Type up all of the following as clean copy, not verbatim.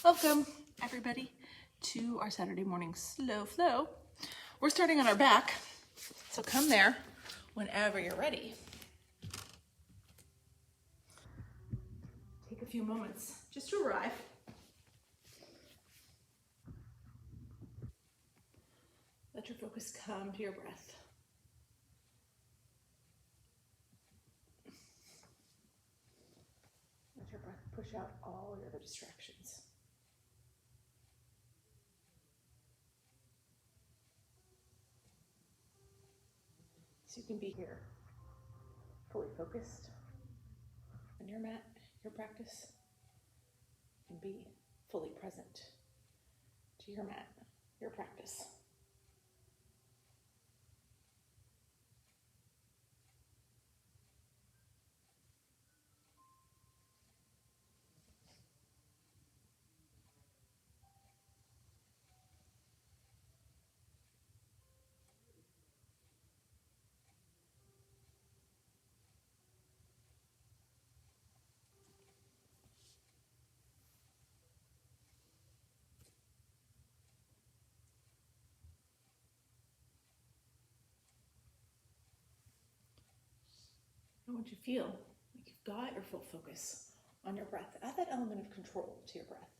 Welcome, everybody, to our Saturday morning slow flow. We're starting on our back, so come there whenever you're ready. Take a few moments just to arrive. Let your focus come to your breath. Let your breath push out all your other distractions. So you can be here, fully focused on your mat, your practice, and be fully present to your mat, your practice. I want you to feel like you've got your full focus on your breath. Add that element of control to your breath.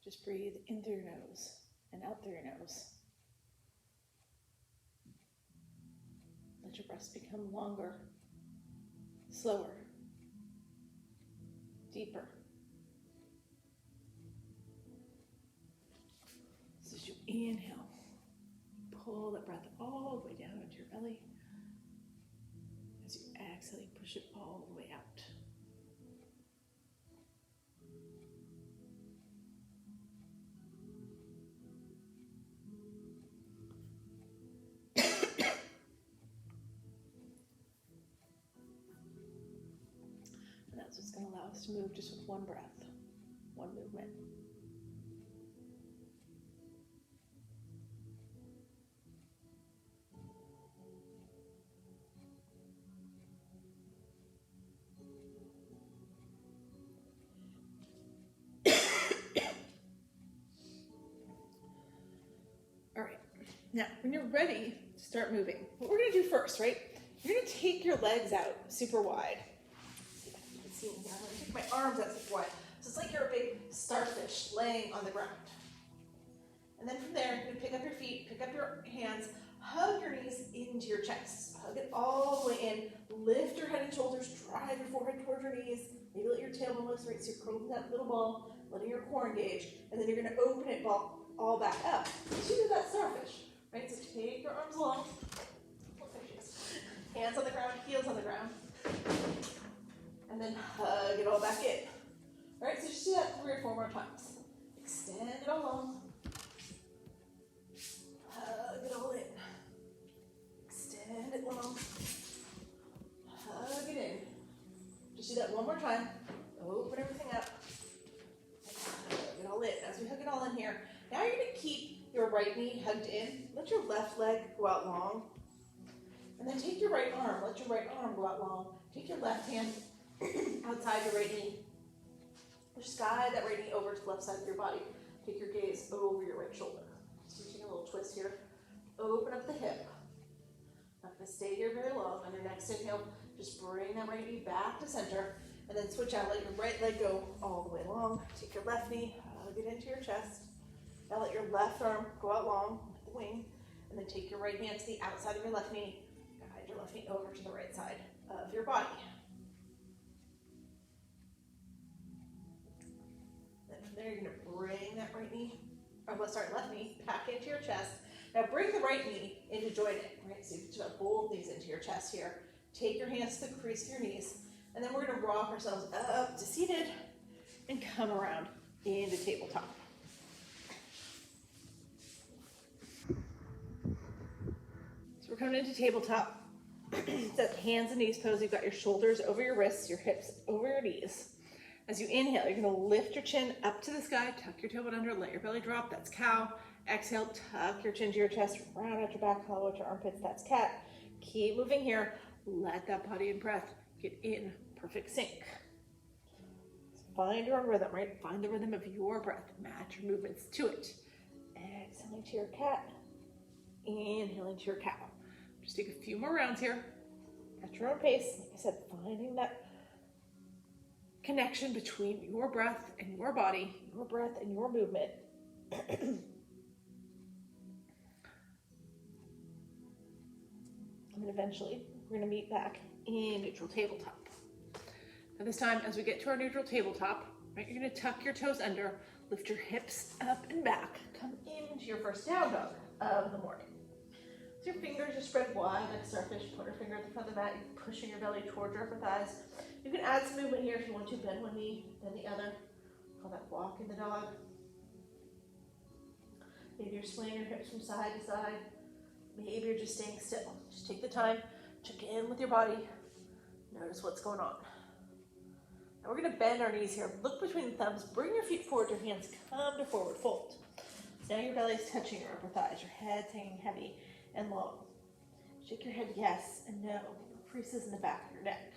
Just breathe in through your nose and out through your nose. Let your breaths become longer, slower, deeper. So as you inhale, pull that breath all the way down into your belly. As you exhale, you push it all the way out. And that's what's going to allow us to move just with one breath, one movement. All right, now when you're ready to start moving, what we're gonna do first, right? You're gonna take your legs out super wide. See if you can see me here. I'm gonna take my arms out super wide. So it's like you're a big starfish laying on the ground. And then from there, you're gonna pick up your feet, pick up your hands, hug your knees into your chest. Hug it all the way in. Lift your head and shoulders, drive your forehead towards your knees. Maybe let your tailbone loose, right? So you're curling that little ball, letting your core engage, and then you're gonna open it all back up. So you do that starfish, right? So take your arms along, hands on the ground, heels on the ground, and then hug it all back in. All right, so just do that 3 or 4 more times. Extend it all long. Hug it all in. Extend it long. Hug it in. Just do that one more time. Open everything up. Hug it all in. As we hug it all in here, now you're going to keep your right knee hugged in. Let your left leg go out long. And then take your right arm. Let your right arm go out long. Take your left hand outside your right knee. Just guide that right knee over to the left side of your body. Take your gaze over your right shoulder. So we're taking a little twist here. Open up the hip. Not going to stay here very long. On your next inhale, just bring that right knee back to center. And then switch out. Let your right leg go all the way long. Take your left knee, hug it into your chest. Now let your left arm go out long with the wing. And then take your right hand to the outside of your left knee. Guide your left knee over to the right side of your body. Then from there, you're going to bring that left knee back into your chest. Now bring the right knee in to join it, right? So you can both knees into your chest here. Take your hands to the crease of your knees. And then we're going to rock ourselves up to seated and come around into tabletop. So we're coming into tabletop. It's that hands and knees pose. You've got your shoulders over your wrists, your hips over your knees. As you inhale, you're going to lift your chin up to the sky, tuck your tailbone under, let your belly drop. That's cow. Exhale, tuck your chin to your chest, round out your back, hollow out your armpits. That's cat. Keep moving here. Let that body and breath get in perfect sync. find your own rhythm, right? Find the rhythm of your breath. Match your movements to it. Exhaling to your cat. Inhaling to your cow. Just take a few more rounds here at your own pace. Like I said, finding that connection between your breath and your body, your breath and your movement. And then eventually, we're going to meet back in neutral tabletop. Now this time, as we get to our neutral tabletop, right, you're going to tuck your toes under, lift your hips up and back, come into your first down dog of the morning. So your fingers are spread wide like a starfish. Put your finger at the front of the mat. You're pushing your belly towards your upper thighs. You can add some movement here if you want to. Bend one knee, then the other. Call that walk in the dog. Maybe you're swaying your hips from side to side. Maybe you're just staying still. Just take the time, check in with your body. Notice what's going on. Now we're going to bend our knees here. Look between the thumbs. Bring your feet forward. Your hands come to forward fold. So now your belly is touching your upper thighs. Your head's hanging heavy and long. Shake your head yes and no. Creases in the back of your neck.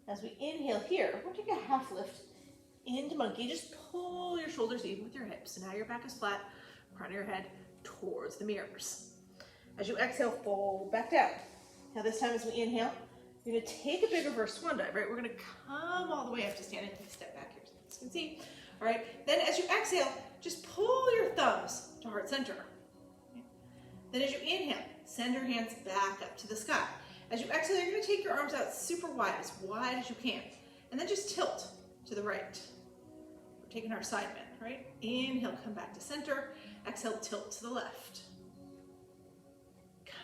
As we inhale here, we're going to take a half lift into monkey. Just pull your shoulders even with your hips. So now your back is flat, crown of your head towards the mirrors. As you exhale, fold back down. Now this time as we inhale, you're going to take a big reverse swan dive, right? We're going to come all the way up to standing. Take a step back here so you can see. All right. Then as you exhale, just pull your thumbs to heart center. Okay. Then as you inhale, send your hands back up to the sky. As you exhale, you're going to take your arms out super wide as you can. And then just tilt to the right. We're taking our side bend, right? Inhale, come back to center. Exhale, tilt to the left.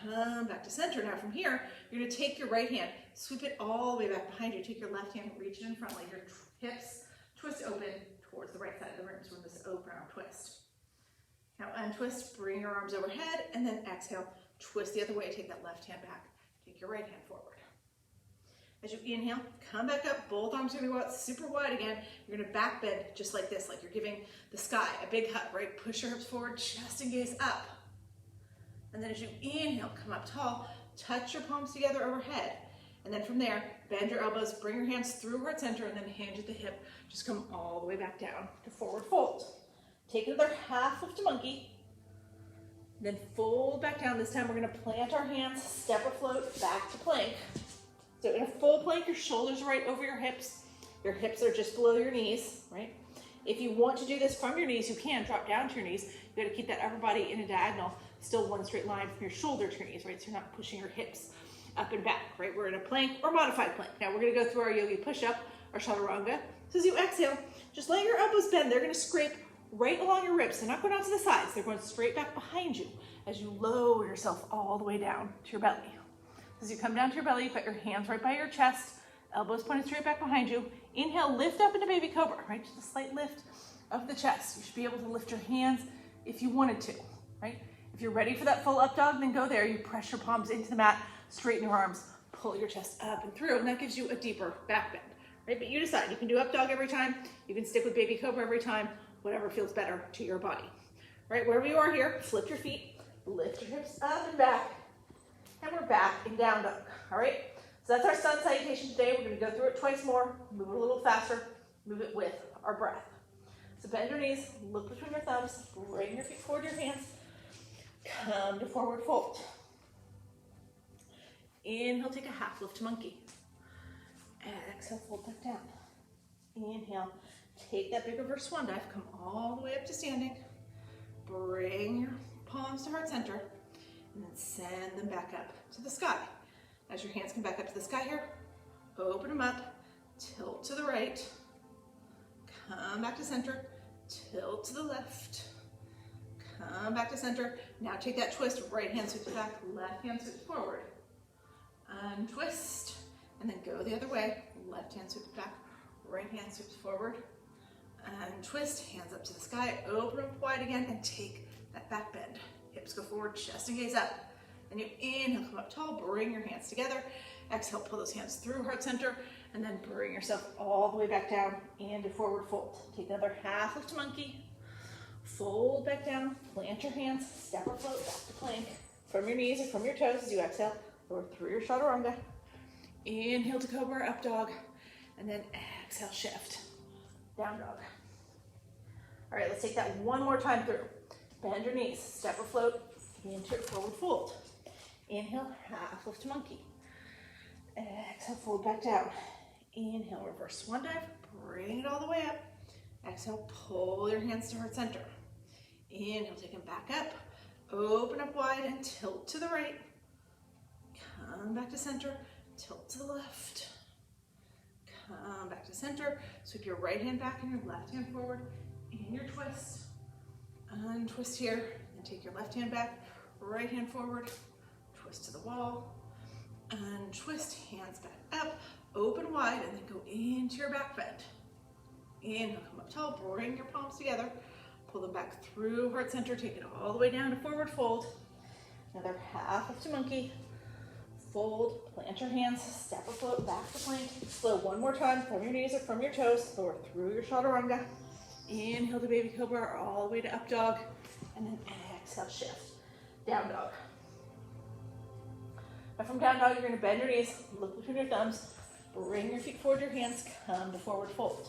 Come back to center. Now from here, you're going to take your right hand, sweep it all the way back behind you. Take your left hand, reach it in front, let your hips twist open towards the right side of the room. So we're in this open arm twist. Now untwist, bring your arms overhead, and then exhale, twist the other way. Take that left hand back. Take your right hand forward. As you inhale, come back up. Both arms are going to go out super wide again. You're going to back bend just like this, like you're giving the sky a big hug, right? Push your hips forward, chest and gaze up. And then as you inhale, come up tall, touch your palms together overhead. And then from there, bend your elbows, bring your hands through heart center, and then hinge at the hip. Just come all the way back down to forward fold. Take another half lift to monkey. Then fold back down. This time we're going to plant our hands, step or float back to plank. So in a full plank, your shoulders are right over your hips. Your hips are just below your knees, right? If you want to do this from your knees, you can drop down to your knees. You got to keep that upper body in a diagonal, still one straight line from your shoulder to your knees, right? So you're not pushing your hips up and back, right? We're in a plank or modified plank. Now we're going to go through our yogi push-up, our chaturanga. So as you exhale, just let your elbows bend. They're going to scrape right along your ribs. They're not going out to the sides. They're going straight back behind you as you lower yourself all the way down to your belly. As you come down to your belly, you put your hands right by your chest, elbows pointed straight back behind you. Inhale, lift up into baby cobra, right? Just a slight lift of the chest. You should be able to lift your hands if you wanted to, right? If you're ready for that full up dog, then go there. You press your palms into the mat, straighten your arms, pull your chest up and through, and that gives you a deeper back bend, right? But you decide. You can do up dog every time. You can stick with baby cobra every time, whatever feels better to your body, right? Wherever you are here, flip your feet, lift your hips up and back, and we're back in down dog, all right? So that's our sun salutation today. We're going to go through it twice more, move it a little faster, move it with our breath. So bend your knees, look between your thumbs, bring your feet forward, your hands, come to forward fold. Inhale, take a half lift to monkey. Exhale, fold back down. Inhale, take that big reverse swan dive, come all the way up to standing. Bring your palms to heart center, and then send them back up to the sky. As your hands come back up to the sky here, open them up, tilt to the right, come back to center, tilt to the left, come back to center. Now take that twist, right hand sweeps back, left hand sweeps forward. Untwist, and then go the other way. Left hand sweeps back, right hand sweeps forward. Untwist, hands up to the sky, open up wide again, and take that back bend. Hips go forward, chest and gaze up. Then you inhale, come up tall, bring your hands together. Exhale, pull those hands through heart center, and then bring yourself all the way back down into forward fold. Take another half lift to monkey. Fold back down, plant your hands, step or float back to plank. From your knees or from your toes as you exhale, or through your chaturanga. Inhale to cobra, up dog, and then exhale, shift. Down dog. All right, let's take that one more time through. Bend your knees, step or float into forward fold. Inhale, half lift to monkey. Exhale, fold back down. Inhale, reverse swan dive, bring it all the way up. Exhale, pull your hands to heart center. Inhale, take them back up. Open up wide and tilt to the right. Come back to center, tilt to the left. Come back to center. Sweep your right hand back and your left hand forward. In your twist. Untwist here, and take your left hand back, right hand forward. Twist to the wall. Untwist, hands back up. Open wide, and then go into your back bend. Inhale, come up tall, bring your palms together. Pull them back through heart center, take it all the way down to forward fold. Another half lift to monkey. Fold, plant your hands, step or float back to plank. Slow one more time from your knees or from your toes. Lower through your chaturanga. Inhale to baby cobra all the way to up dog. And then exhale, shift. Down dog. Now from down dog, you're going to bend your knees, look between your thumbs, bring your feet forward, your hands, come to forward fold.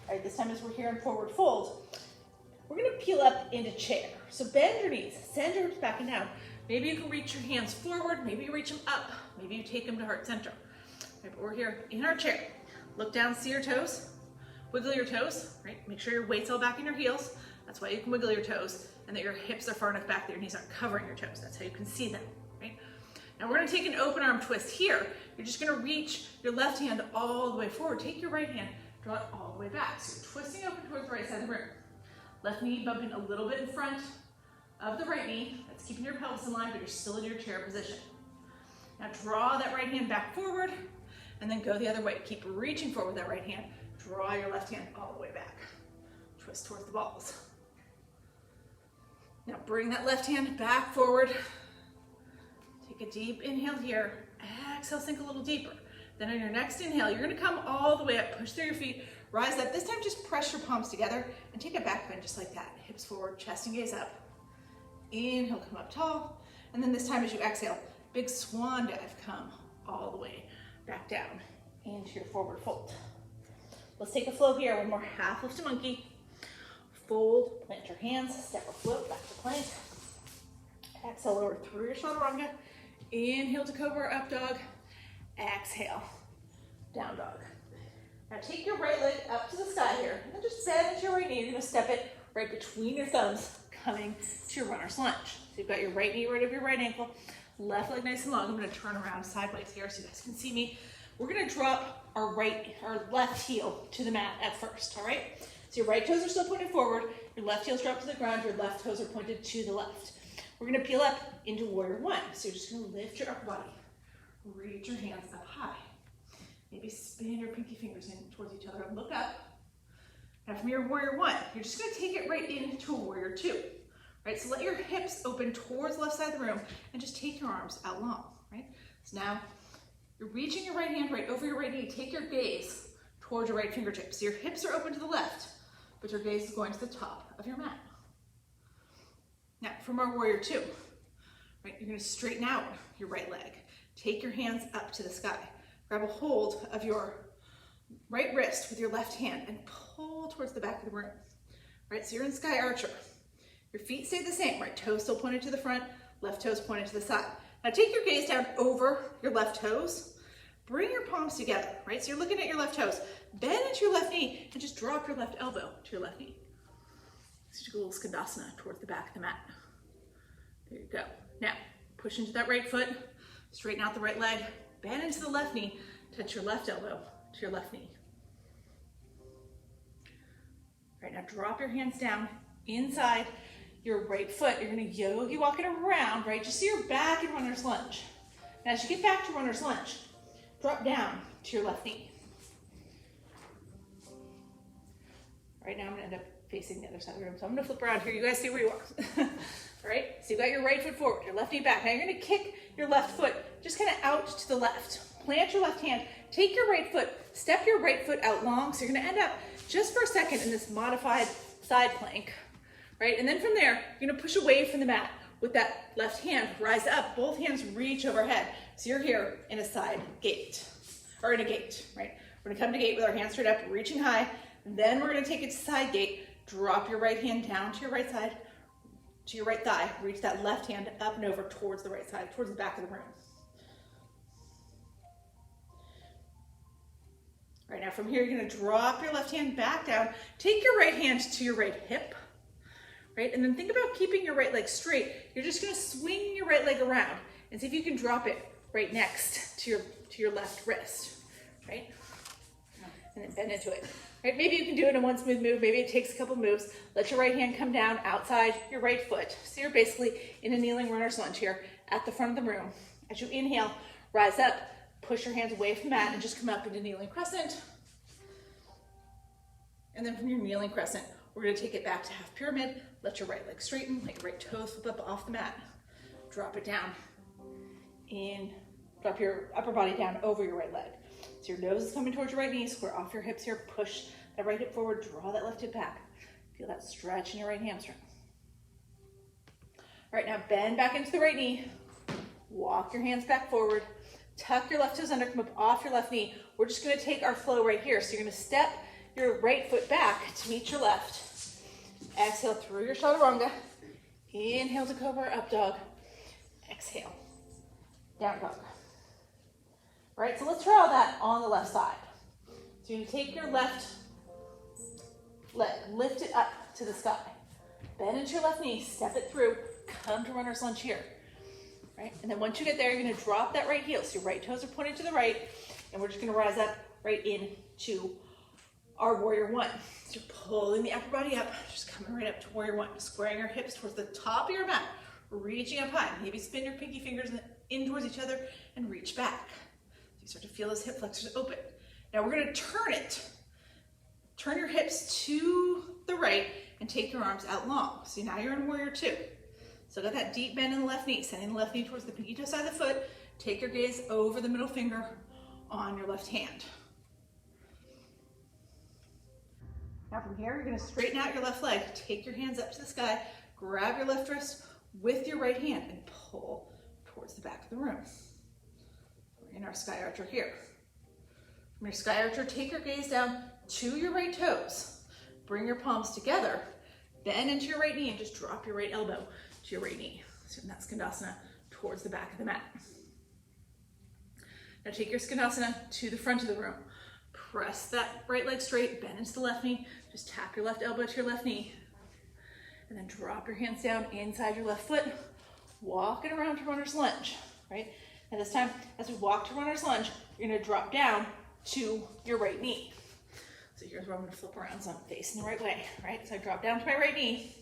All right, this time as we're here in forward fold, we're going to peel up into chair. So bend your knees, send your hips back and down. Maybe you can reach your hands forward, maybe you reach them up, maybe you take them to heart center. Right, but we're here in our chair. Look down, see your toes, wiggle your toes, right? Make sure your weight's all back in your heels. That's why you can wiggle your toes, and that your hips are far enough back that your knees aren't covering your toes. That's how you can see them, right? Now we're gonna take an open arm twist here. You're just gonna reach your left hand all the way forward. Take your right hand, draw it all the way back. So you're twisting open towards the right side of the room. Left knee bumping a little bit in front of the right knee. That's keeping your pelvis in line, but you're still in your chair position. Now draw that right hand back forward, and then go the other way. Keep reaching forward with that right hand. Draw your left hand all the way back. Twist towards the balls. Now bring that left hand back forward. Take a deep inhale here. Exhale, sink a little deeper. Then on your next inhale, you're gonna come all the way up, push through your feet, rise up. This time just press your palms together and take a back bend just like that. Hips forward, chest and gaze up. Inhale, come up tall. And then this time as you exhale, big swan dive, come all the way back down into your forward fold. Let's take a flow here. One more half lift to monkey. Fold, plant your hands, step or float back to plank. Exhale, lower through your chaturanga. Inhale to cobra, up dog. Exhale, down dog. Now take your right leg up to the sky here, and then just bend into your right knee. You're gonna step it right between your thumbs, coming to your runner's lunge. So you've got your right knee right over your right ankle, left leg nice and long. I'm gonna turn around sideways here so you guys can see me. We're gonna drop our left heel to the mat at first, all right? So your right toes are still pointed forward, your left heel's dropped to the ground, your left toes are pointed to the left. We're gonna peel up into warrior one. So you're just gonna lift your upper body, reach your hands up high. Maybe spin your pinky fingers in towards each other and look up. Now from your warrior one, you're just gonna take it right into a warrior two, right? So let your hips open towards the left side of the room and just take your arms out long, right? So now you're reaching your right hand right over your right knee. Take your gaze towards your right fingertips. So your hips are open to the left, but your gaze is going to the top of your mat. Now from our warrior two, right? You're gonna straighten out your right leg. Take your hands up to the sky. Grab a hold of your right wrist with your left hand and pull towards the back of the room, right? So you're in sky archer. Your feet stay the same, right? Toes still pointed to the front, left toes pointed to the side. Now take your gaze down over your left toes. Bring your palms together, right? So you're looking at your left toes. Bend into your left knee and just drop your left elbow to your left knee. So just a little skandasana towards the back of the mat. There you go. Now, push into that right foot, straighten out the right leg, bend into the left knee, touch your left elbow to your left knee. All right, now drop your hands down inside your right foot. You're gonna yogi walk it around, right? Just so you're back in runner's lunge. Now as you get back to runner's lunge, drop down to your left knee. All right, now I'm gonna end up facing the other side of the room. So I'm gonna flip around here. You guys see where you are. All right, so you got your right foot forward, your left knee back. Now you're gonna kick your left foot just kind of out to the left. Plant your left hand, take your right foot, step your right foot out long. So you're gonna end up just for a second in this modified side plank, right? And then from there, you're gonna push away from the mat with that left hand, rise up, both hands reach overhead. So you're here in a side gate, or in a gate, right? We're gonna come to gate with our hands straight up, reaching high. Then we're gonna take it to side gate. Drop your right hand down to your right side, to your right thigh. Reach that left hand up and over towards the right side, towards the back of the room. All right, now from here, you're gonna drop your left hand back down. Take your right hand to your right hip, right? And then think about keeping your right leg straight. You're just gonna swing your right leg around and see if you can drop it right next to your left wrist, right? And then bend into it. Right? Maybe you can do it in one smooth move. Maybe it takes a couple moves. Let your right hand come down outside your right foot. So you're basically in a kneeling runner's lunge here at the front of the room. As you inhale, rise up, push your hands away from the mat and just come up into kneeling crescent. And then from your kneeling crescent, we're gonna take it back to half pyramid. Let your right leg straighten, let your right toes flip up off the mat. Drop it down. Drop your upper body down over your right leg. So your nose is coming towards your right knee, square off your hips here, push that right hip forward, draw that left hip back. Feel that stretch in your right hamstring. All right, now bend back into the right knee. Walk your hands back forward. Tuck your left toes under, come up off your left knee. We're just gonna take our flow right here. So you're gonna step your right foot back to meet your left. Exhale through your chaturanga. Inhale to cobra, up dog. Exhale, down dog. All right, so let's try all that on the left side. So you're gonna take your left leg, lift it up to the sky. Bend into your left knee, step it through, come to runner's lunge here. Right? And then once you get there, you're gonna drop that right heel. So your right toes are pointed to the right, and we're just gonna rise up right into our warrior one. So you're pulling the upper body up, just coming right up to warrior one, squaring your hips towards the top of your mat, reaching up high. Maybe spin your pinky fingers in towards each other and reach back. You start to feel those hip flexors open. Now we're gonna turn it. Turn your hips to the right and take your arms out long. So now you're in warrior two. So got that deep bend in the left knee, sending the left knee towards the pinky toe side of the foot. Take your gaze over the middle finger on your left hand. Now from here, you're gonna straighten out your left leg. Take your hands up to the sky, grab your left wrist with your right hand and pull towards the back of the room. We're in our sky archer here. From your sky archer, take your gaze down to your right toes. Bring your palms together, bend into your right knee and just drop your right elbow to your right knee. So in that Skandasana towards the back of the mat. Now take your Skandasana to the front of the room. Press that right leg straight, bend into the left knee, just tap your left elbow to your left knee, and then drop your hands down inside your left foot, walking around to runner's lunge, right? And this time, as we walk to runner's lunge, you're gonna drop down to your right knee. So here's where I'm gonna flip around so I'm facing the right way, right? So I drop down to my right knee,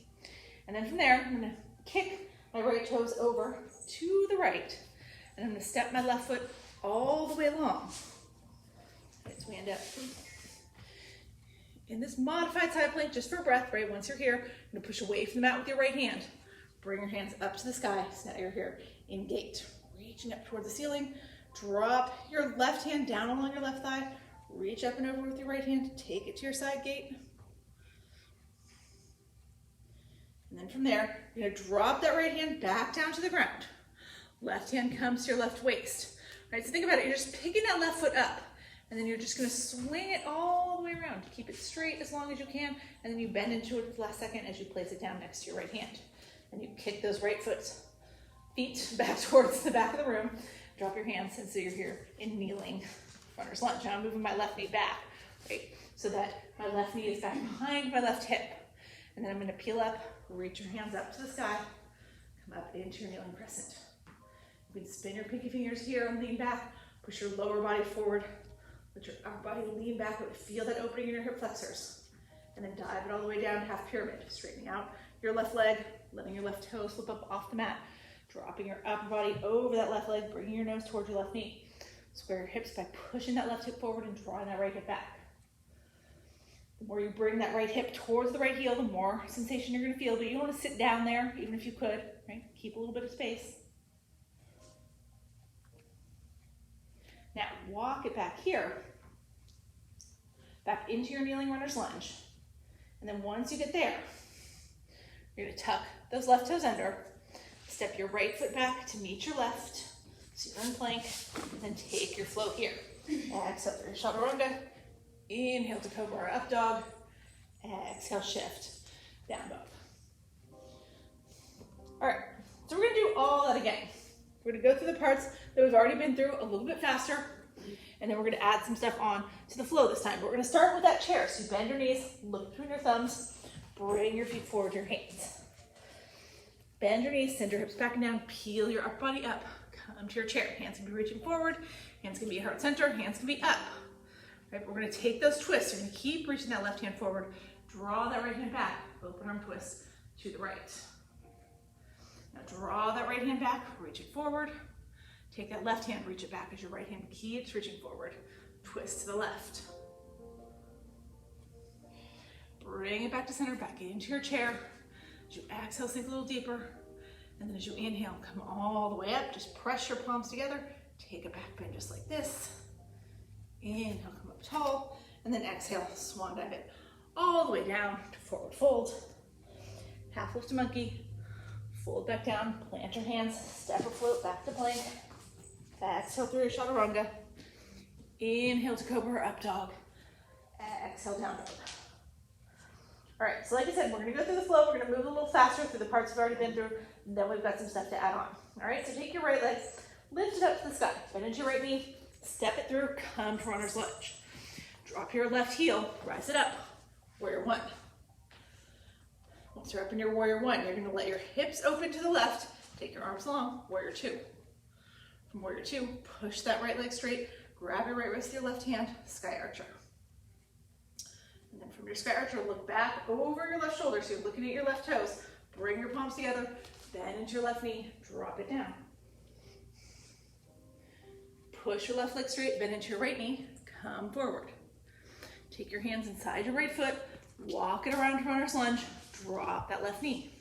and then from there, I'm gonna kick my right toes over to the right, and I'm gonna step my left foot all the way along. Right, so we end up in this modified side plank just for breath, right? Once you're here, you're gonna push away from the mat with your right hand. Bring your hands up to the sky, so now you're here in gate. Reaching up towards the ceiling, drop your left hand down along your left thigh, reach up and over with your right hand, take it to your side gate. And then from there, you're gonna drop that right hand back down to the ground. Left hand comes to your left waist. Right, so think about it, you're just picking that left foot up, and then you're just gonna swing it all the way around. Keep it straight as long as you can, and then you bend into it for the last second as you place it down next to your right hand. And you kick those right feet back towards the back of the room. Drop your hands, and so you're here in kneeling runner's lunge. Now I'm moving my left knee back, right? So that my left knee is back behind my left hip. And then I'm gonna peel up, reach your hands up to the sky, come up into your kneeling crescent. You can spin your pinky fingers here and lean back, push your lower body forward, let your upper body lean back, but feel that opening in your hip flexors. And then dive it all the way down, half pyramid, straightening out your left leg, letting your left toes slip up off the mat, dropping your upper body over that left leg, bringing your nose towards your left knee. Square your hips by pushing that left hip forward and drawing that right hip back. The more you bring that right hip towards the right heel, the more sensation you're gonna feel, but you don't wanna sit down there, even if you could, right? Keep a little bit of space. Now, walk it back here, back into your kneeling runner's lunge. And then once you get there, you're gonna tuck those left toes under, step your right foot back to meet your left, so you're in plank, and then take your flow here. Exhale through your chaturanga, Inhale to cobra or up dog. Exhale, shift, down dog. All right, so we're gonna do all that again. We're gonna go through the parts that we've already been through a little bit faster, and then we're gonna add some stuff on to the flow this time. But we're gonna start with that chair. So you bend your knees, look between your thumbs, bring your feet forward to your hands. Bend your knees, send your hips back and down, peel your upper body up, come to your chair. Hands can be reaching forward, hands can be heart center, hands can be up. Right, we're gonna take those twists. You're gonna keep reaching that left hand forward, draw that right hand back, open arm twist to the right. Now draw that right hand back, reach it forward. Take that left hand, reach it back as your right hand keeps reaching forward. Twist to the left. Bring it back to center, back into your chair. As you exhale, sink a little deeper. And then as you inhale, come all the way up. Just press your palms together. Take a back bend just like this. Inhale, come up tall. And then exhale, swan dive it all the way down to forward fold. Half lift to monkey. Fold back down, plant your hands, step or float back to plank. Exhale through your chaturanga. Inhale to cobra or up dog. Exhale, down dog. All right, so like I said, we're gonna go through the flow. We're gonna move a little faster through the parts we've already been through, and then we've got some stuff to add on. All right, so take your right leg, lift it up to the sky, bend into your right knee, step it through, come to runner's lunge. Drop your left heel, rise it up, warrior one. Once you're up in your warrior one, you're gonna let your hips open to the left, take your arms long, warrior two. From warrior two, push that right leg straight, grab your right wrist with your left hand, sky archer. And then from your sky archer, look back over your left shoulder, so you're looking at your left toes. Bring your palms together, bend into your left knee, drop it down. Push your left leg straight, bend into your right knee, come forward. Take your hands inside your right foot, walk it around to runner's lunge, drop that left knee.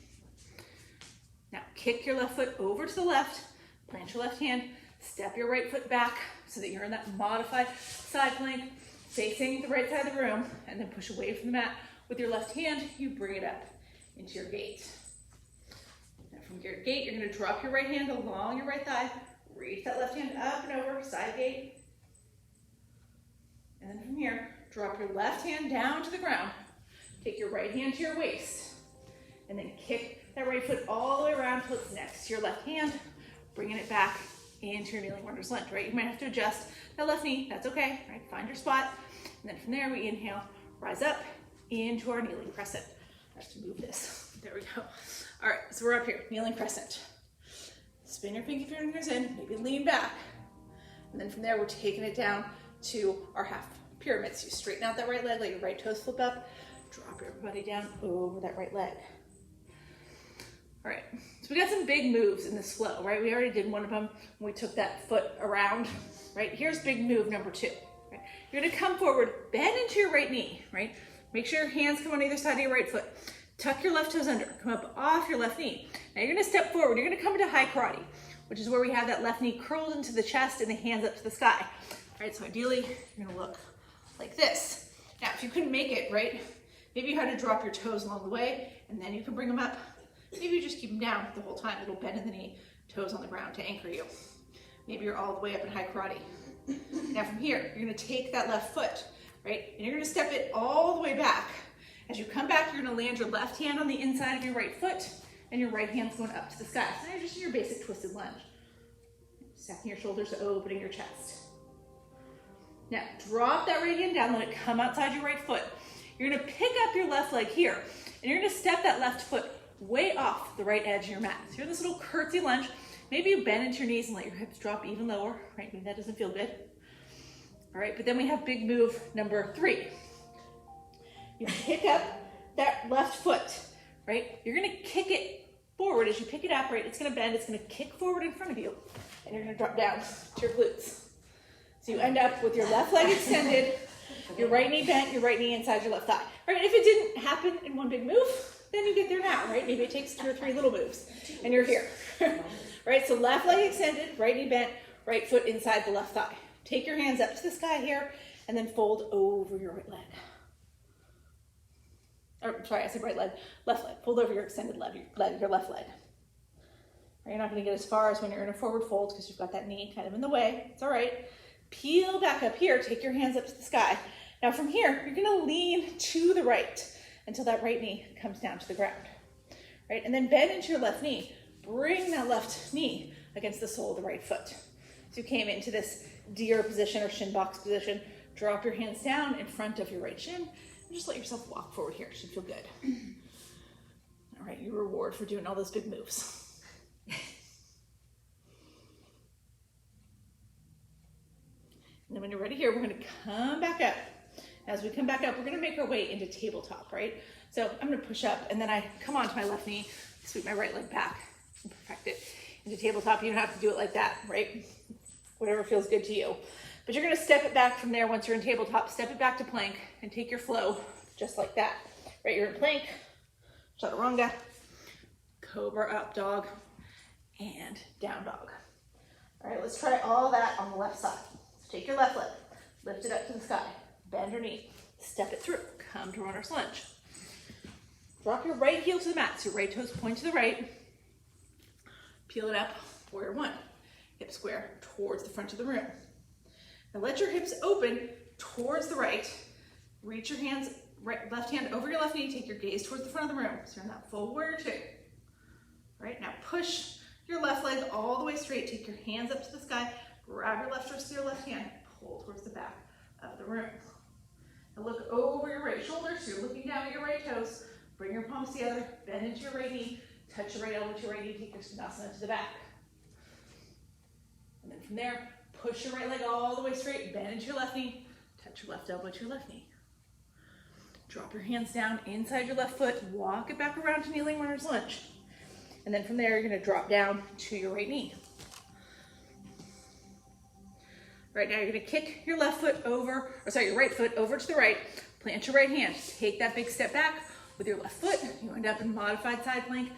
Now kick your left foot over to the left, plant your left hand, step your right foot back so that you're in that modified side plank, facing the right side of the room, and then push away from the mat. With your left hand, you bring it up into your gate. Now from your gate, you're gonna drop your right hand along your right thigh, reach that left hand up and over, side gate. And then from here, drop your left hand down to the ground, take your right hand to your waist, and then kick that right foot all the way around till it's next to your left hand, bringing it back into your kneeling runner's lunge, right? You might have to adjust that left knee, that's okay, right? Find your spot. And then from there, we inhale, rise up into our kneeling crescent. I have to move this, there we go. All right, so we're up here, kneeling crescent. Spin your pinky fingers in, maybe lean back. And then from there, we're taking it down to our half pyramid. So you straighten out that right leg, let your right toes flip up, drop your body down over that right leg. All right, so we got some big moves in this flow, right? We already did one of them when we took that foot around, right? Here's big move number two, right? You're gonna come forward, bend into your right knee, right? Make sure your hands come on either side of your right foot. Tuck your left toes under, come up off your left knee. Now you're gonna step forward, you're gonna come into high karate, which is where we have that left knee curled into the chest and the hands up to the sky. All right, so ideally, you're gonna look like this. Now, if you couldn't make it, right? Maybe you had to drop your toes along the way, and then you can bring them up. Maybe you just keep them down the whole time. It'll bend in the knee, toes on the ground to anchor you. Maybe you're all the way up in high karate. Now from here, you're gonna take that left foot, right? And you're gonna step it all the way back. As you come back, you're gonna land your left hand on the inside of your right foot, and your right hand's going up to the sky. So now you're just in your basic twisted lunge. Stacking your shoulders, opening your chest. Now, drop that right hand down, let it come outside your right foot. You're gonna pick up your left leg here, and you're gonna step that left foot way off the right edge of your mat. So you're in this little curtsy lunge. Maybe you bend into your knees and let your hips drop even lower, right? Maybe that doesn't feel good. All right, but then we have big move number three. You pick up that left foot, right? You're gonna kick it forward. As you pick it up, right, it's gonna bend, it's gonna kick forward in front of you, and you're gonna drop down to your glutes. So you end up with your left leg extended, your right knee bent, your right knee inside your left thigh. All right, if it didn't happen in one big move, then you get there now, right? Maybe it takes 2 or 3 little moves, and you're here. Right, so left leg extended, right knee bent, right foot inside the left thigh. Take your hands up to the sky here, and then fold over your right leg. Or, sorry, I said right leg, left leg. Fold over your extended leg, your left leg. You're not gonna get as far as when you're in a forward fold because you've got that knee kind of in the way. It's all right. Peel back up here, take your hands up to the sky. Now from here, you're gonna lean to the right until that right knee comes down to the ground, right? And then bend into your left knee. Bring that left knee against the sole of the right foot. So you came into this deer position or shin box position. Drop your hands down in front of your right shin and just let yourself walk forward here. It should feel good. All right, your reward for doing all those big moves. And then when you're ready here, we're gonna come back up. As we come back up, we're gonna make our way into tabletop, right? So I'm gonna push up and then I come onto my left knee, sweep my right leg back and perfect it. Into tabletop, you don't have to do it like that, right? Whatever feels good to you. But you're gonna step it back from there once you're in tabletop, step it back to plank and take your flow just like that, right? You're in plank, chaturanga, cobra up dog, and down dog. All right, let's try all that on the left side. So take your left leg, lift it up to the sky, bend your knee, step it through, come to runner's lunge. Drop your right heel to the mat, so your right toes point to the right, peel it up, warrior one. Hip square towards the front of the room. Now let your hips open towards the right. Reach your hands, left hand over your left knee, take your gaze towards the front of the room. So you're in that full warrior two. Right, now push your left leg all the way straight. Take your hands up to the sky, grab your left wrist to your left hand, pull towards the back of the room. Now look over your right shoulder, so you're looking down at your right toes. Bring your palms together, bend into your right knee, touch your right elbow to your right knee, take your Svanasana to the back. And then from there, push your right leg all the way straight, bend into your left knee, touch your left elbow to your left knee. Drop your hands down inside your left foot, walk it back around to kneeling runner's lunge. And then from there, you're gonna drop down to your right knee. Right now, you're gonna kick your left foot over, your right foot over to the right, plant your right hand, take that big step back with your left foot, you end up in modified side plank,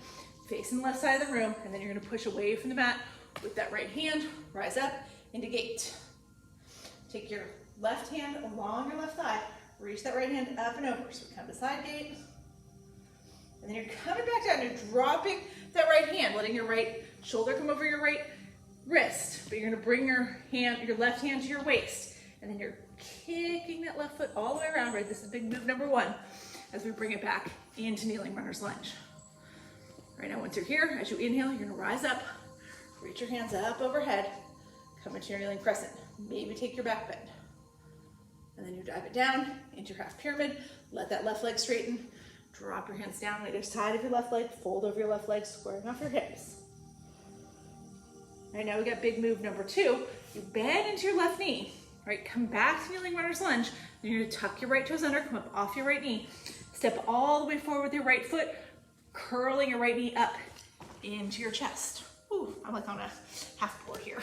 facing the left side of the room, and then you're gonna push away from the mat with that right hand, rise up into gate. Take your left hand along your left thigh, reach that right hand up and over. So we come to side gate, and then you're coming back down, you're dropping that right hand, letting your right shoulder come over your right wrist, but you're gonna bring your left hand to your waist, and then you're kicking that left foot all the way around, right? This is big move number one, as we bring it back into kneeling runner's lunge. Right now, once you're here, as you inhale, you're gonna rise up, reach your hands up overhead, come into your kneeling crescent. Maybe take your back bend. And then you dive it down into your half pyramid, let that left leg straighten, drop your hands down on either side of your left leg, fold over your left leg, squaring off your hips. All right, now we got big move number two. You bend into your left knee, all right? Come back to kneeling runner's lunge. Then you're gonna tuck your right toes under, come up off your right knee, step all the way forward with your right foot, curling your right knee up into your chest. Ooh, I'm like on a half board here.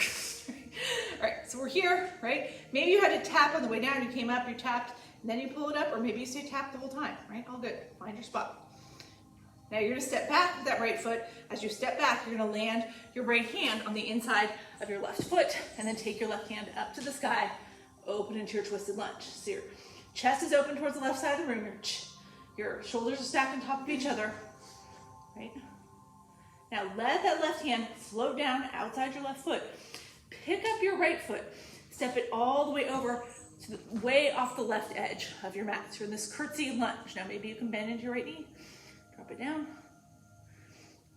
All right, so we're here, right? Maybe you had to tap on the way down, you came up, you tapped, and then you pull it up, or maybe you stay tapped the whole time, right? All good, find your spot. Now you're gonna step back with that right foot. As you step back, you're gonna land your right hand on the inside of your left foot, and then take your left hand up to the sky, open into your twisted lunge. So your chest is open towards the left side of the room, your shoulders are stacked on top of each other, right? Now let that left hand float down outside your left foot. Pick up your right foot, step it all the way over to the way off the left edge of your mat. So you're in this curtsy lunge. Now maybe you can bend into your right knee, drop it down.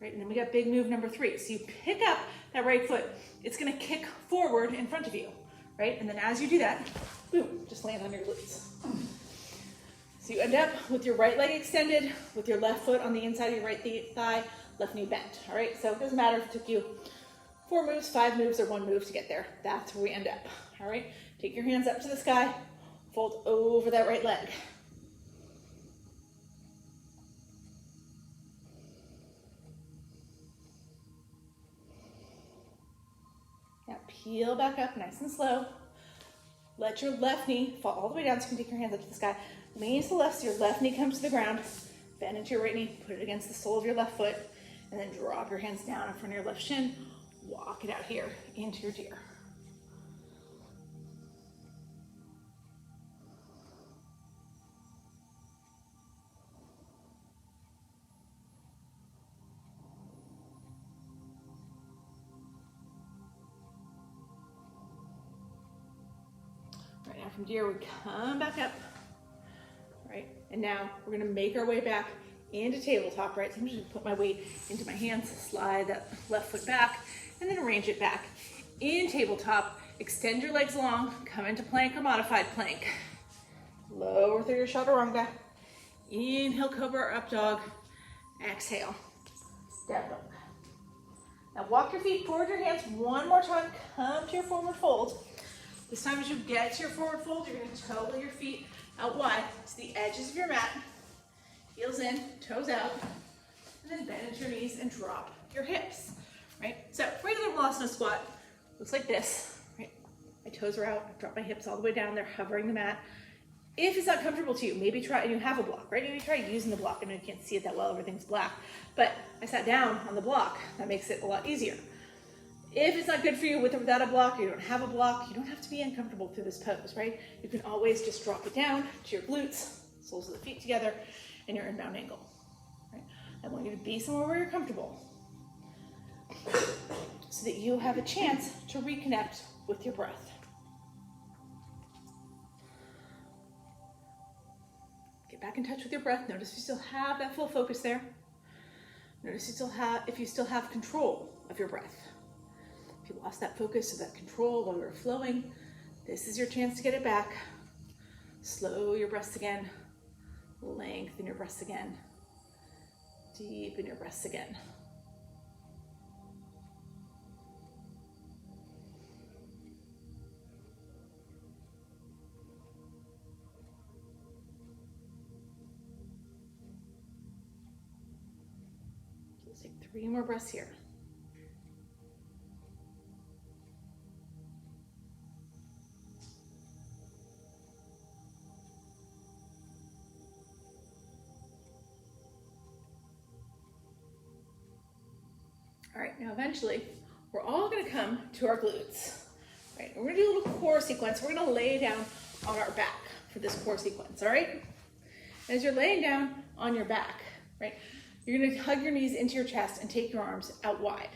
Right, and then we got big move number three. So you pick up that right foot, it's gonna kick forward in front of you, right? And then as you do that, boom, just land on your glutes. So you end up with your right leg extended, with your left foot on the inside of your right thigh, left knee bent, all right? So it doesn't matter if it took you 4 moves, 5 moves, or 1 move to get there. That's where we end up, all right? Take your hands up to the sky, fold over that right leg. Now peel back up nice and slow. Let your left knee fall all the way down so you can take your hands up to the sky. Lean to the left so your left knee comes to the ground. Bend into your right knee, put it against the sole of your left foot, and then drop your hands down in front of your left shin. Walk it out here into your deer. Right now from deer, we come back up. And now we're gonna make our way back into tabletop, right? So I'm just gonna put my weight into my hands, slide that left foot back, and then arrange it back. In tabletop, extend your legs long, come into plank or modified plank. Lower through your chaturanga. Inhale, cobra or up dog. Exhale, down dog. Now walk your feet toward your hands one more time. Come to your forward fold. This time as you get to your forward fold, you're gonna toe your feet out wide to the edges of your mat. Heels in, toes out, and then bend into your knees and drop your hips, right? So regular Vinyasa squat looks like this, right? My toes are out, I drop my hips all the way down, they're hovering the mat. If it's not comfortable to you, maybe try, and you have a block, right? Maybe try using the block. I know you can't see it that well, everything's black, but I sat down on the block. That makes it a lot easier. If it's not good for you with or without a block, or you don't have a block, you don't have to be uncomfortable through this pose, right? You can always just drop it down to your glutes, soles of the feet together, and your inbound angle, right? I want you to be somewhere where you're comfortable so that you have a chance to reconnect with your breath. Get back in touch with your breath. Notice you still have that full focus there. Notice if you still have control of your breath. If you lost that focus or that control while you were flowing, this is your chance to get it back. Slow your breaths again. Lengthen your breaths again. Deepen your breaths again. Let's take 3 more breaths here. All right, now eventually, we're all gonna come to our glutes, right? And we're gonna do a little core sequence. We're gonna lay down on our back for this core sequence, all right? And as you're laying down on your back, right, you're gonna hug your knees into your chest and take your arms out wide.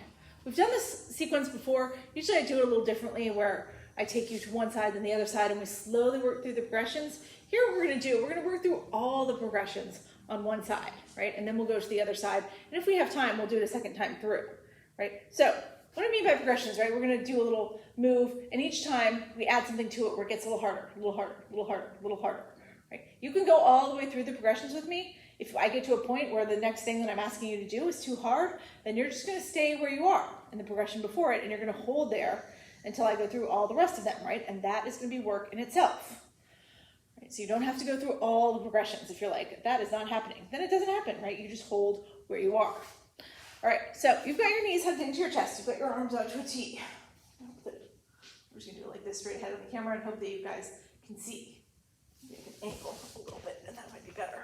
We've done this sequence before. Usually I do it a little differently where I take you to one side then the other side and we slowly work through the progressions. Here what we're gonna do, we're gonna work through all the progressions on one side, right? And then we'll go to the other side. And if we have time, we'll do it a second time through. Right? So what I mean by progressions, right? We're gonna do a little move, and each time we add something to it where it gets a little harder, a little harder, a little harder, a little harder, right? You can go all the way through the progressions with me. If I get to a point where the next thing that I'm asking you to do is too hard, then you're just gonna stay where you are in the progression before it, and you're gonna hold there until I go through all the rest of them, right? And that is gonna be work in itself. Right? So you don't have to go through all the progressions. If you're like, that is not happening, then it doesn't happen, right? You just hold where you are. All right, so you've got your knees hugged into your chest. You've got your arms out to a T. I'm just gonna do it like this straight ahead of the camera and hope that you guys can see. Maybe I can angle a little bit and that might be better.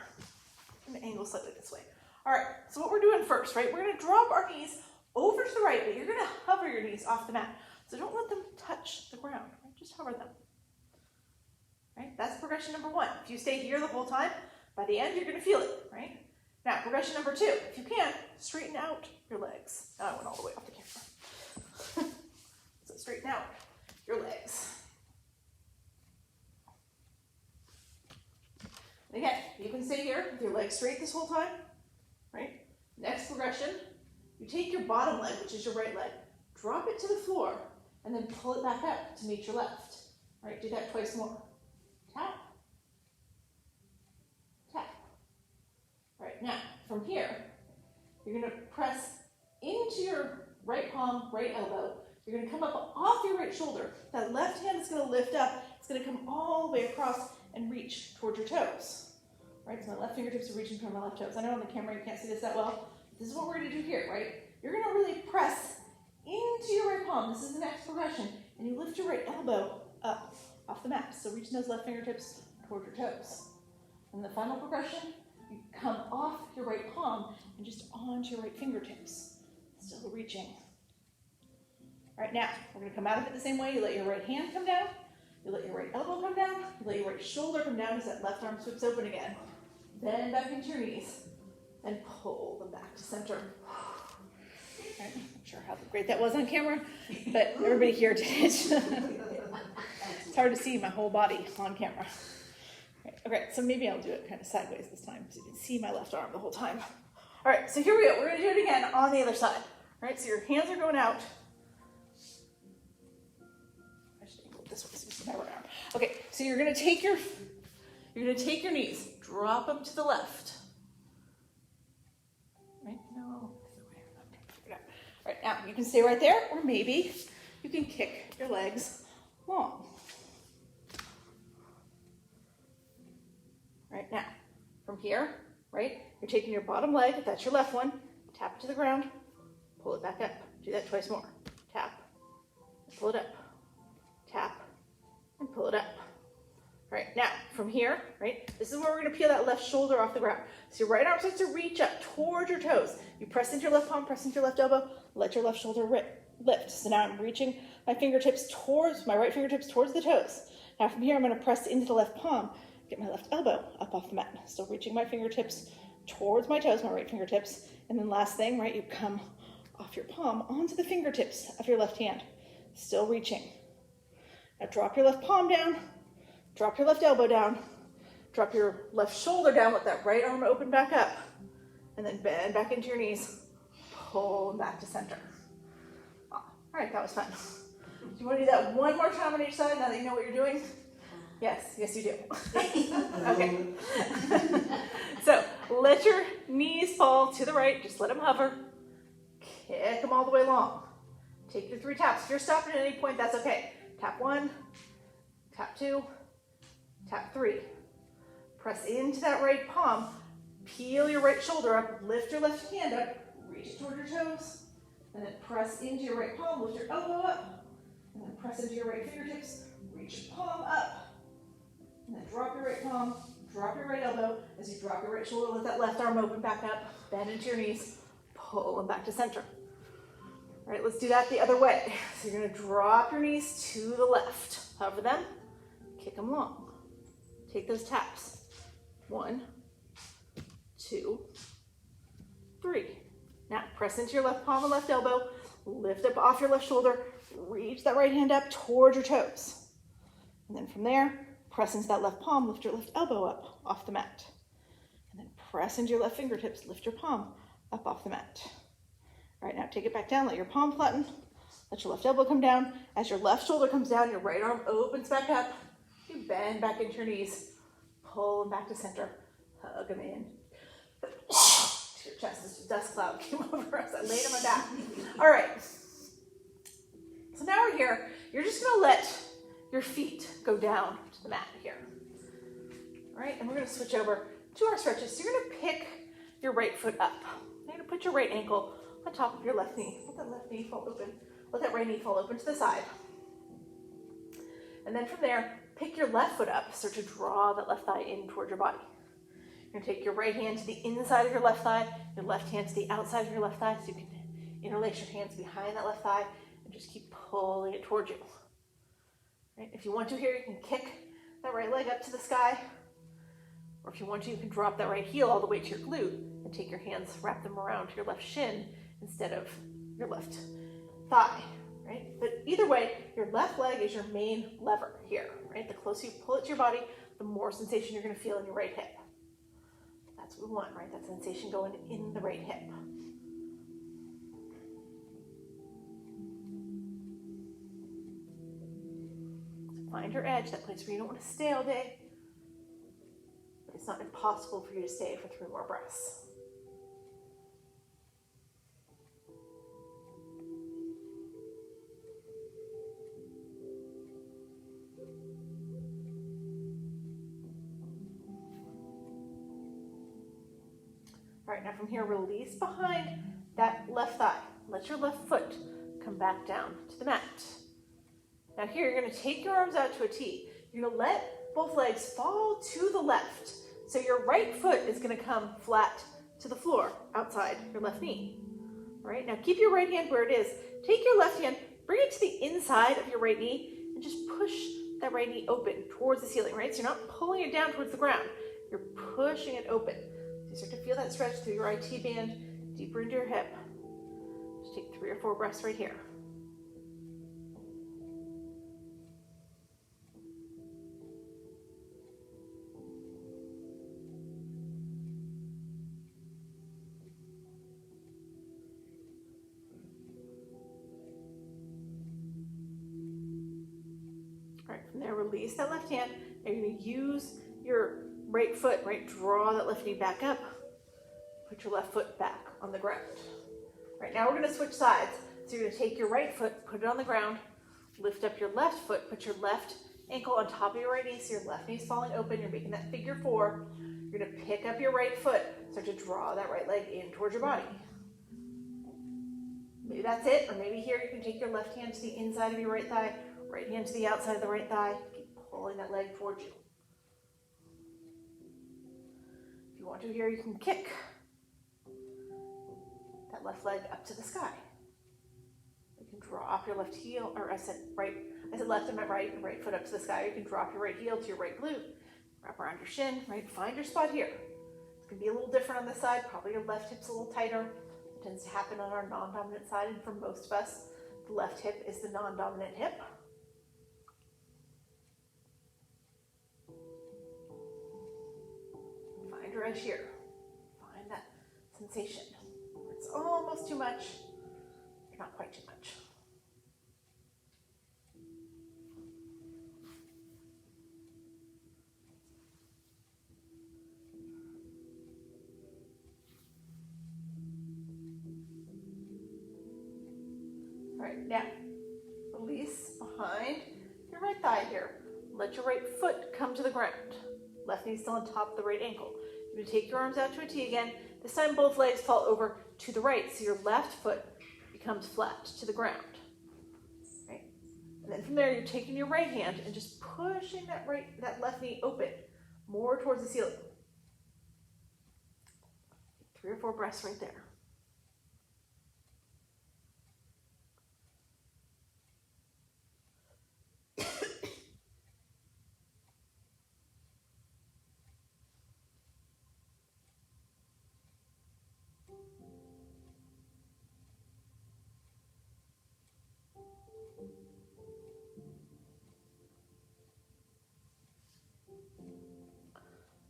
I'm gonna angle slightly this way. All right, so what we're doing first, right? We're gonna drop our knees over to the right, but you're gonna hover your knees off the mat. So don't let them touch the ground, right? Just hover them. Right, that's progression number 1. If you stay here the whole time, by the end you're gonna feel it, right? Now, progression number 2, if you can, straighten out your legs. Now I went all the way off the camera. So straighten out your legs. And again, you can stay here with your legs straight this whole time, right? Next progression, you take your bottom leg, which is your right leg, drop it to the floor, and then pull it back up to meet your left. All right, do that twice more. Tap. Tap. All right, now, from here, you're gonna press into your right palm, right elbow. You're gonna come up off your right shoulder. That left hand is gonna lift up. It's gonna come all the way across and reach towards your toes. Right, so my left fingertips are reaching toward my left toes. I know on the camera you can't see this that well. This is what we're gonna do here, right? You're gonna really press into your right palm. This is the next progression. And you lift your right elbow up off the mat. So reaching those left fingertips toward your toes. And the final progression, you come off your right palm and just onto your right fingertips. Still reaching. All right, now, we're gonna come out of it the same way. You let your right hand come down. You let your right elbow come down. You let your right shoulder come down as that left arm sweeps open again. Bend back into your knees and pull them back to center. Right, I'm not sure how great that was on camera, but everybody here did it. It's hard to see my whole body on camera. Right, okay, so maybe I'll do it kind of sideways this time so you can see my left arm the whole time. All right, so here we go. We're gonna do it again on the other side. All right, so your hands are going out. I should go this way so you see my right arm. Okay, so you're gonna take your knees, drop them to the left. Right, no, all right, now you can stay right there, or maybe you can kick your legs long. Right, now, from here, right, you're taking your bottom leg, that's your left one, tap it to the ground, pull it back up. Do that twice more. Tap, pull it up, tap, and pull it up. All right, now, from here, right, this is where we're gonna peel that left shoulder off the ground. So your right arm starts to reach up towards your toes. You press into your left palm, press into your left elbow, let your left shoulder lift. So now I'm reaching my right fingertips towards the toes. Now from here, I'm gonna press into the left palm, get my left elbow up off the mat. Still reaching my fingertips towards my toes, my right fingertips. And then last thing, right, you come off your palm onto the fingertips of your left hand. Still reaching. Now drop your left palm down, drop your left elbow down, drop your left shoulder down, let that right arm open back up, and then bend back into your knees, pull back to center. All right, that was fun. Do you want to do that one more time on each side now that you know what you're doing? Yes, yes you do. Okay. So let your knees fall to the right, just let them hover. Kick them all the way long. Take your 3 taps. If you're stopping at any point, that's okay. Tap 1, tap 2, tap 3. Press into that right palm, peel your right shoulder up, lift your left hand up, reach it toward your toes, and then press into your right palm, lift your elbow up, and then press into your right fingertips, reach your palm up, and then drop your right palm, drop your right elbow. As you drop your right shoulder, let that left arm open back up, bend into your knees, pull them back to center. All right, let's do that the other way. So you're gonna drop your knees to the left, hover them, kick them long. Take those taps. 1, 2, 3. Now press into your left palm and left elbow, lift up off your left shoulder, reach that right hand up towards your toes. And then from there, press into that left palm, lift your left elbow up off the mat. And then press into your left fingertips, lift your palm up off the mat. All right, now take it back down, let your palm flatten, let your left elbow come down. As your left shoulder comes down, your right arm opens back up. You bend back into your knees, pull them back to center, hug them in. Your chest, this dust cloud came over as I laid on my back. All right, so now we're here. You're just gonna let your feet go down to the mat here. All right, and we're gonna switch over to our stretches. So you're gonna pick your right foot up. You're gonna put your right ankle on top of your left knee. Let that left knee fall open. Let that right knee fall open to the side. And then from there, pick your left foot up. Start to draw that left thigh in toward your body. You're gonna take your right hand to the inside of your left thigh, your left hand to the outside of your left thigh, so you can interlace your hands behind that left thigh and just keep pulling it towards you. Right? If you want to here, you can kick that right leg up to the sky, or if you want to, you can drop that right heel all the way to your glute and take your hands, wrap them around your left shin instead of your left thigh, right? But either way, your left leg is your main lever here, right? The closer you pull it to your body, the more sensation you're gonna feel in your right hip. That's what we want, right? That sensation going in the right hip. So find your edge, that place where you don't want to stay all day, but it's not impossible for you to stay for 3 more breaths. All right, now from here, release behind that left thigh. Let your left foot come back down to the mat. Now here, you're gonna take your arms out to a T. You're gonna let both legs fall to the left. So your right foot is gonna come flat to the floor outside your left knee. All right, now keep your right hand where it is. Take your left hand, bring it to the inside of your right knee, and just push that right knee open towards the ceiling, right? So you're not pulling it down towards the ground. You're pushing it open. So you start to feel that stretch through your IT band, deeper into your hip. Just take 3 or 4 breaths right here. right, from there, release that left hand. Now you're gonna use your right foot, right? Draw that left knee back up. Put your left foot back on the ground. Right, now we're gonna switch sides. So you're gonna take your right foot, put it on the ground, lift up your left foot, put your left ankle on top of your right knee, so your left knee's falling open. You're making that figure four. You're gonna pick up your right foot, start to draw that right leg in towards your body. Maybe that's it, or maybe here you can take your left hand to the inside of your right thigh, right hand to the outside of the right thigh. Keep pulling that leg towards you. If you want to here, you can kick that left leg up to the sky. You can drop your left heel, or I said left, I meant right, your right foot up to the sky. You can drop your right heel to your right glute, wrap around your shin, right? Find your spot here. It's gonna be a little different on this side. Probably your left hip's a little tighter. It tends to happen on our non-dominant side, and for most of us, the left hip is the non-dominant hip. Find your edge here. Find that sensation. It's almost too much, but not quite too much. All right, now release behind your right thigh here. Let your right foot come to the ground. Left knee still on top of the right ankle. You're gonna take your arms out to a T again. This time both legs fall over to the right, so your left foot becomes flat to the ground. Right? And then from there, you're taking your right hand and just pushing that left knee open more towards the ceiling. 3 or 4 breaths right there.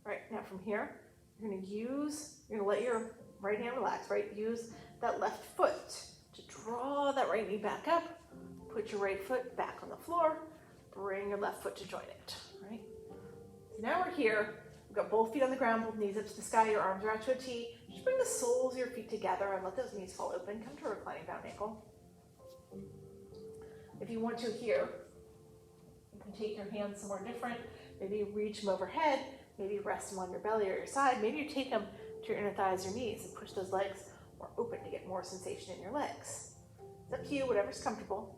All right, now from here, you're gonna let your right hand relax, right? Use that left foot to draw that right knee back up, put your right foot back on the floor, bring your left foot to join it, right? So now we're here, we've got both feet on the ground, both knees up to the sky, your arms are out to a T. Just bring the soles of your feet together and let those knees fall open. Come to a reclining bound ankle. If you want to here, you can take your hands somewhere different. Maybe reach them overhead. Maybe rest them on your belly or your side. Maybe you take them to your inner thighs or knees and push those legs more open to get more sensation in your legs. It's up to you, whatever's comfortable.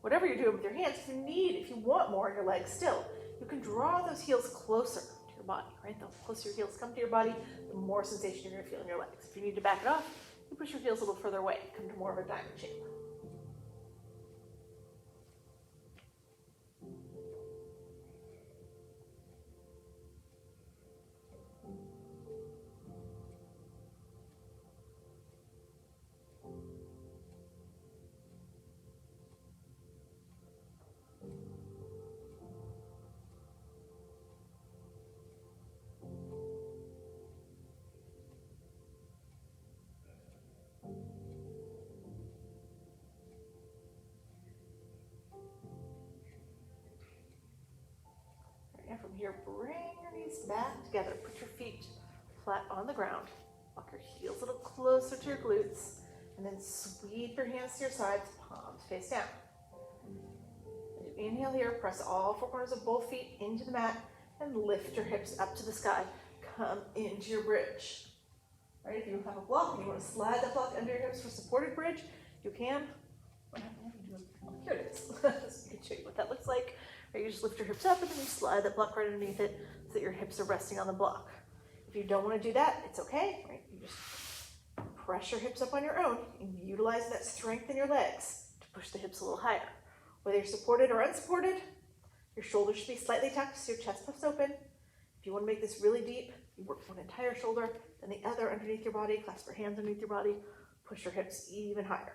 Whatever you're doing with your hands, if you want more in your legs still, you can draw those heels closer to your body, right? The closer your heels come to your body, the more sensation you're gonna feel in your legs. If you need to back it off, you push your heels a little further away, come to more of a diamond shape. And from here, bring your knees back together. Put your feet flat on the ground. Walk your heels a little closer to your glutes. And then sweep your hands to your sides, palms face down. As you inhale here, press all 4 corners of both feet into the mat and lift your hips up to the sky. Come into your bridge. All right, if you have a block and you want to slide that block under your hips for supported bridge, you can. Here it is. So I can show you what that looks like. Or you just lift your hips up and then you slide that block right underneath it so that your hips are resting on the block. If you don't want to do that, it's okay, right? You just press your hips up on your own and utilize that strength in your legs to push the hips a little higher. Whether you're supported or unsupported, your shoulders should be slightly tucked so your chest puffs open. If you want to make this really deep, you work one entire shoulder, then the other underneath your body, clasp your hands underneath your body, push your hips even higher.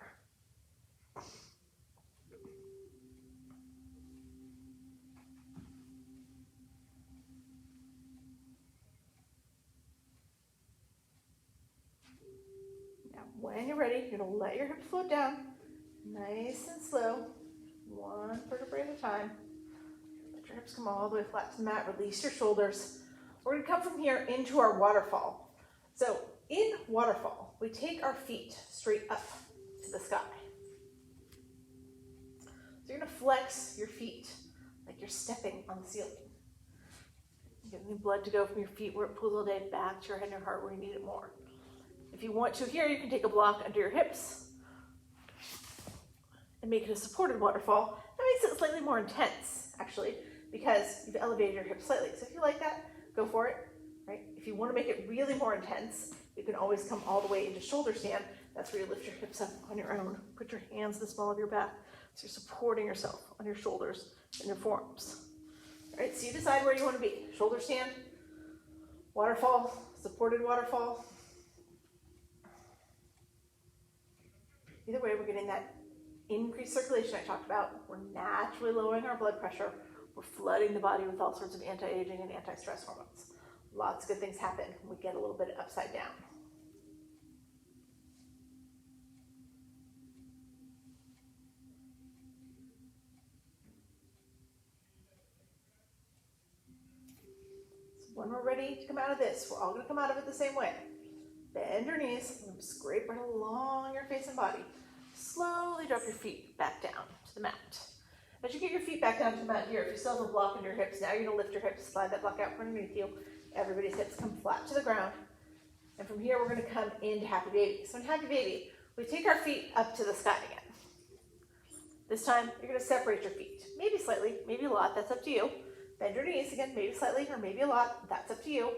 When you're ready, you're going to let your hips float down, nice and slow, 1 vertebrae at a time. your hips come all the way flat to the mat. Release your shoulders. We're going to come from here into our waterfall. So in waterfall, we take our feet straight up to the sky. So you're going to flex your feet like you're stepping on the ceiling. Getting the blood to go from your feet where it pulls all day back to your head and your heart where you need it more. If you want to here, you can take a block under your hips and make it a supported waterfall. That makes it slightly more intense, actually, because you've elevated your hips slightly. So if you like that, go for it, right? If you want to make it really more intense, you can always come all the way into shoulder stand. That's where you lift your hips up on your own. Put your hands in the small of your back, so you're supporting yourself on your shoulders and your forearms. All right, so you decide where you want to be. Shoulder stand, waterfall, supported waterfall. Either way, we're getting that increased circulation I talked about. We're naturally lowering our blood pressure. We're flooding the body with all sorts of anti-aging and anti-stress hormones. Lots of good things happen when we get a little bit upside down. When we're ready to come out of this, we're all going to come out of it the same way. Bend your knees, and scrape right along your face and body. Slowly drop your feet back down to the mat. As you get your feet back down to the mat here, if you still have a block in your hips, now you're going to lift your hips, slide that block out from underneath you. Everybody's hips come flat to the ground. And from here, we're going to come into Happy Baby. So in Happy Baby, we take our feet up to the sky again. This time, you're going to separate your feet. Maybe slightly, maybe a lot, that's up to you. Bend your knees again, maybe slightly or maybe a lot, that's up to you.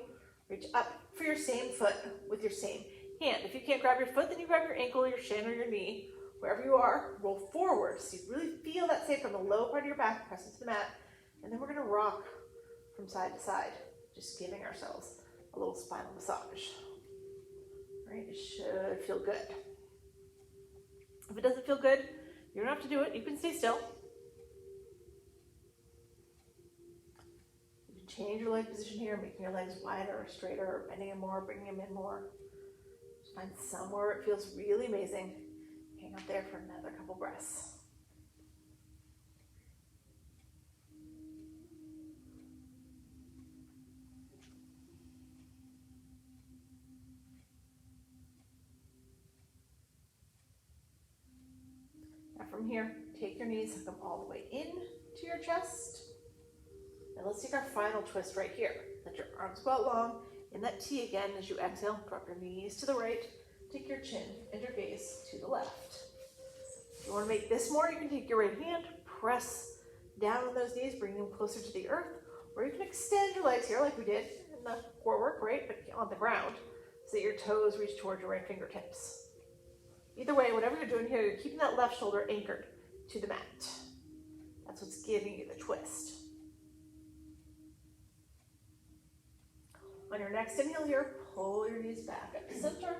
Reach up for your same foot with your same hand. If you can't grab your foot, then you grab your ankle, your shin, or your knee. Wherever you are, roll forward so you really feel that same from the low part of your back, press into the mat. And then we're going to rock from side to side, just giving ourselves a little spinal massage. All right, it should feel good. If it doesn't feel good, you don't have to do it. You can stay still. Change your leg position here, making your legs wider or straighter, or bending them more, bringing them in more. Just find somewhere it feels really amazing. Hang out there for another couple breaths. Now from here, take your knees, hook them all the way in to your chest. And let's take our final twist right here. Let your arms go out long in that T again. As you exhale, drop your knees to the right. Take your chin and your gaze to the left. If you want to make this more, you can take your right hand, press down on those knees, bring them closer to the earth, or you can extend your legs here like we did in the core work, right? But on the ground, so that your toes reach towards your right fingertips. Either way, whatever you're doing here, you're keeping that left shoulder anchored to the mat. That's what's giving you the twist. On your next inhale here, pull your knees back up to center.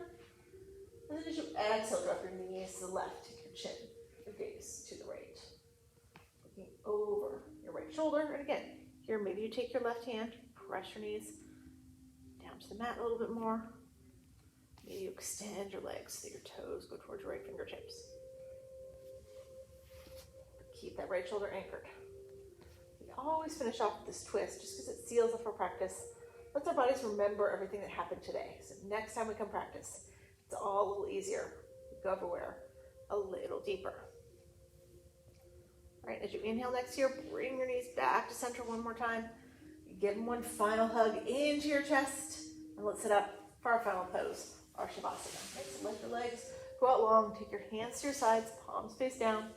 And then as you exhale, drop your knees to the left, take your chin, your gaze to the right. Looking over your right shoulder. And again, here maybe you take your left hand, press your knees down to the mat a little bit more. Maybe you extend your legs so that your toes go towards your right fingertips. Keep that right shoulder anchored. We always finish off with this twist just because it seals up our practice. Lets our bodies remember everything that happened today. So next time we come practice, it's all a little easier. We go everywhere a little deeper. All right, as you inhale next here, bring your knees back to center one more time. Give them one final hug into your chest. And let's sit up for our final pose, our Shavasana. Right, so lift your legs, go out long, take your hands to your sides, palms face down.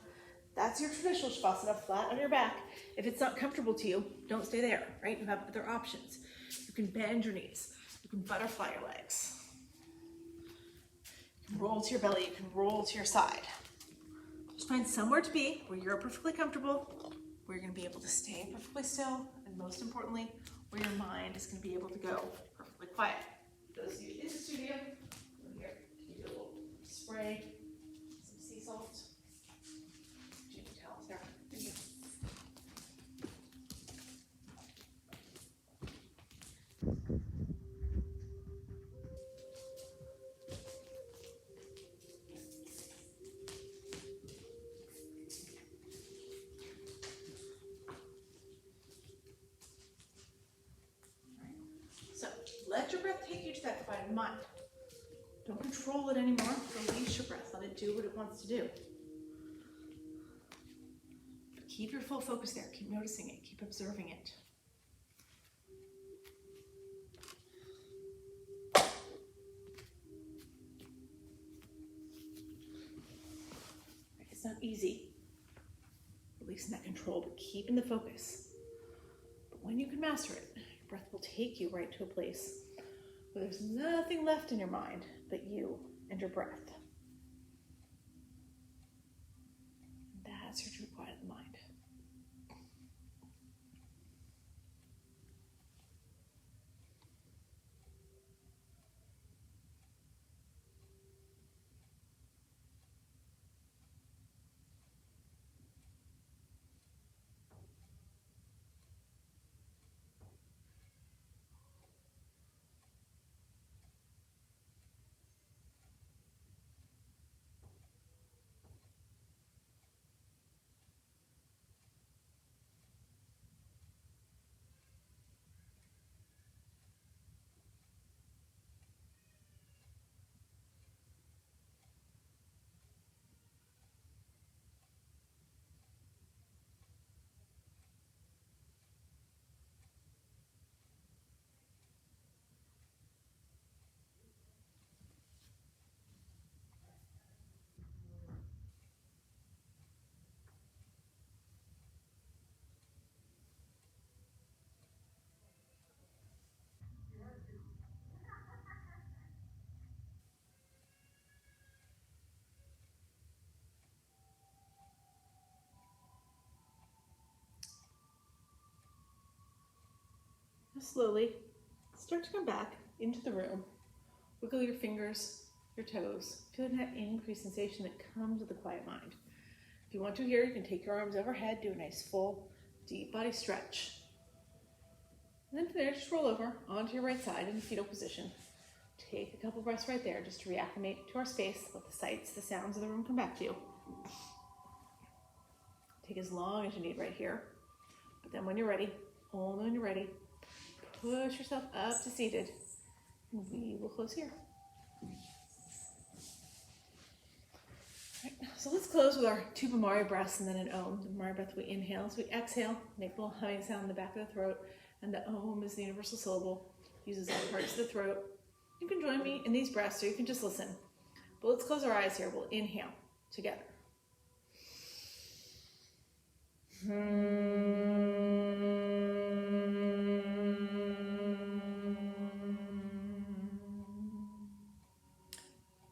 That's your traditional Shavasana, flat on your back. If it's not comfortable to you, don't stay there, right? You have other options. You can bend your knees. You can butterfly your legs. You can roll to your belly. You can roll to your side. Just find somewhere to be where you're perfectly comfortable, where you're going to be able to stay perfectly still, and most importantly, where your mind is going to be able to go perfectly quiet. Those of you in the studio, I'm here to give you a little spray, some sea salt, change towels there. Thank you. take you to that quiet mind. Don't control it anymore. Release your breath. Let it do what it wants to do. Keep your full focus there. Keep noticing it. Keep observing it. It's not easy, releasing that control, but keeping the focus. But when you can master it, your breath will take you right to a place where there's nothing left in your mind but you and your breath. That's your true quiet of the mind. Slowly start to come back into the room. Wiggle your fingers, your toes. Feel that increased sensation that comes with the quiet mind. If you want to here, you can take your arms overhead, do a nice full, deep body stretch. And then from there, just roll over onto your right side in the fetal position. Take a couple breaths right there just to reacclimate to our space. Let the sights, the sounds of the room come back to you. Take as long as you need right here. But then when you're ready, only when you're ready, push yourself up to seated. We will close here. Right, so let's close with our two Bhamari breaths and then an Om. The Bhamari breath, we inhale. So we exhale, make a little humming sound in the back of the throat. And the Om is the universal syllable. Uses all parts of the throat. You can join me in these breaths or you can just listen. But let's close our eyes here. We'll inhale together.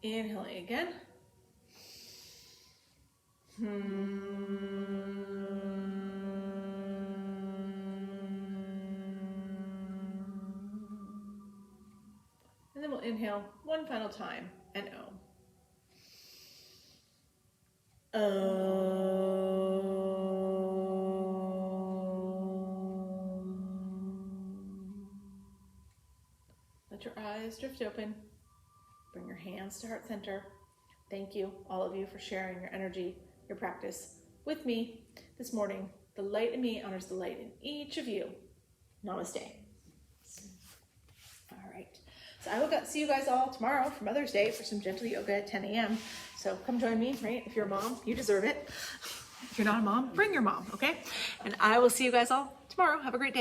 Inhaling again. And then we'll inhale one final time and Om. Let your eyes drift open. Bring your hands to heart center. Thank you, all of you, for sharing your energy, your practice with me this morning. The light in me honors the light in each of you. Namaste. All right. So I will see you guys all tomorrow for Mother's Day for some gentle yoga at 10 a.m. So come join me, right? If you're a mom, you deserve it. If you're not a mom, bring your mom, okay? And I will see you guys all tomorrow. Have a great day.